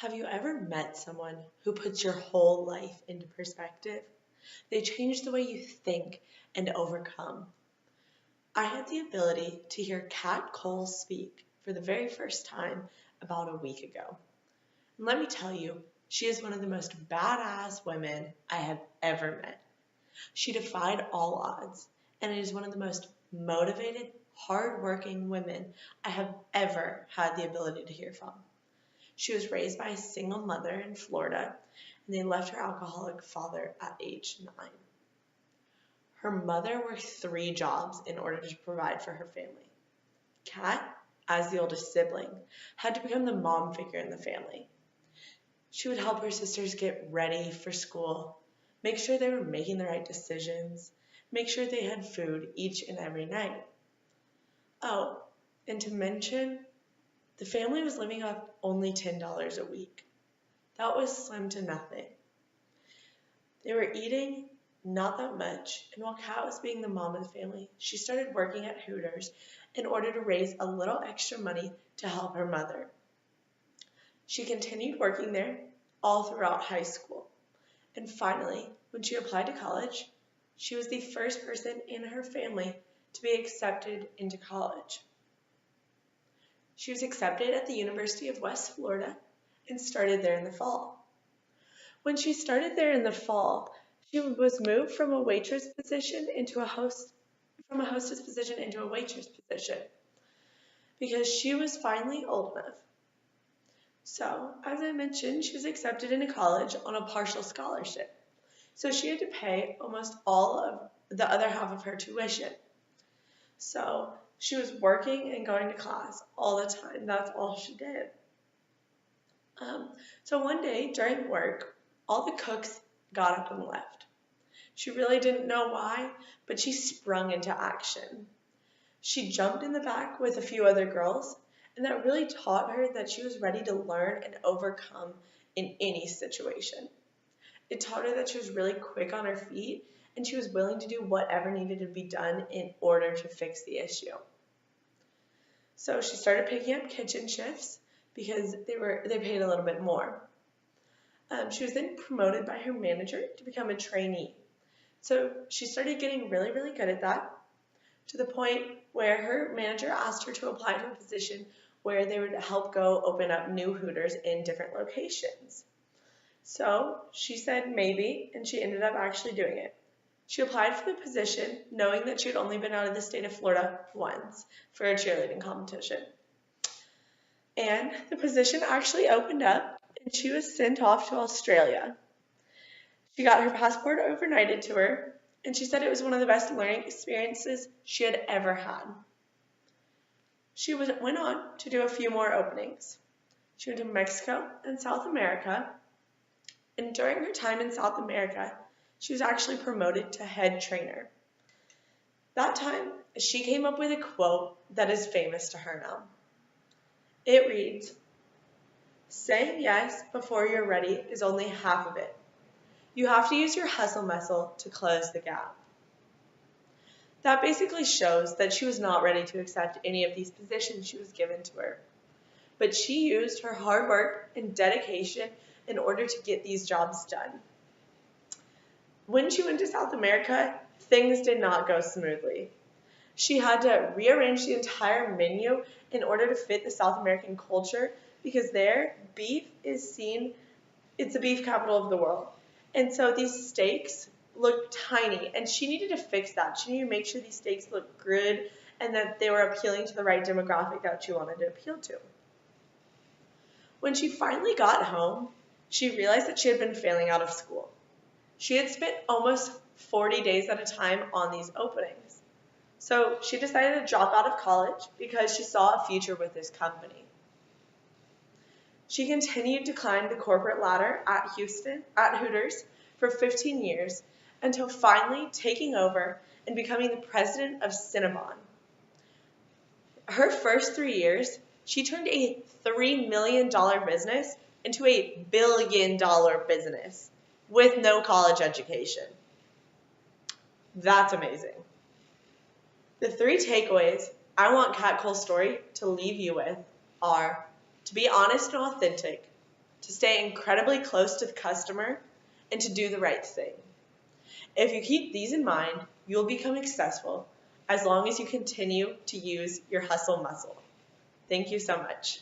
Have you ever met someone who puts your whole life into perspective? They change the way you think and overcome. I had the ability to hear Kat Cole speak for the very first time about a week ago. And let me tell you, she is one of the most badass women I have ever met. She defied all odds and is one of the most motivated, hardworking women I have ever had the ability to hear from. She was raised by a single mother in Florida, and they left her alcoholic father at age 9. Her mother worked 3 jobs in order to provide for her family. Kat, as the oldest sibling, had to become the mom figure in the family. She would help her sisters get ready for school, make sure they were making the right decisions, make sure they had food each and every night. Oh, and to mention, the family was living off only $10 a week. That was slim to nothing. They were eating not that much, and while Kat was being the mom of the family, she started working at Hooters in order to raise a little extra money to help her mother. She continued working there all throughout high school, and finally, when she applied to college, she was the first person in her family to be accepted into college. She was accepted at the University of West Florida and started there in the fall. When she started there in the fall, she was moved from a waitress position into a hostess position into a waitress position because she was finally old enough. So, as I mentioned, she was accepted into college on a partial scholarship. So she had to pay almost all of the other half of her tuition. So she was working and going to class all the time. That's all she did. So one day during work, all the cooks got up and left. She really didn't know why, but she sprung into action. She jumped in the back with a few other girls, and that really taught her that she was ready to learn and overcome in any situation. It taught her that she was really quick on her feet, and she was willing to do whatever needed to be done in order to fix the issue. So she started picking up kitchen shifts because they paid a little bit more. She was then promoted by her manager to become a trainee. So she started getting really, really good at that to the point where her manager asked her to apply to a position where they would help go open up new Hooters in different locations. So she said maybe, and she ended up actually doing it. She applied for the position knowing that she had only been out of the state of Florida once for a cheerleading competition. And the position actually opened up, and she was sent off to Australia. She got her passport overnighted to her, and she said it was one of the best learning experiences she had ever had. She went on to do a few more openings. She went to Mexico and South America, and during her time in South America, she was actually promoted to head trainer. That time, she came up with a quote that is famous to her now. It reads, "Saying yes before you're ready is only half of it. You have to use your hustle muscle to close the gap." That basically shows that she was not ready to accept any of these positions she was given to her. But she used her hard work and dedication in order to get these jobs done. When she went to South America, things did not go smoothly. She had to rearrange the entire menu in order to fit the South American culture because there, beef is seen, it's the beef capital of the world. And so these steaks looked tiny, and she needed to fix that. She needed to make sure these steaks looked good and that they were appealing to the right demographic that she wanted to appeal to. When she finally got home, she realized that she had been failing out of school. She had spent almost 40 days at a time on these openings. So she decided to drop out of college because she saw a future with this company. She continued to climb the corporate ladder at Hooters for 15 years until finally taking over and becoming the president of Cinnabon. Her first 3 years, she turned a $3 million business into a billion-dollar business with no college education. That's amazing. The 3 takeaways I want Kat Cole's story to leave you with are to be honest and authentic, to stay incredibly close to the customer, and to do the right thing. If you keep these in mind, you'll become successful as long as you continue to use your hustle muscle. Thank you so much.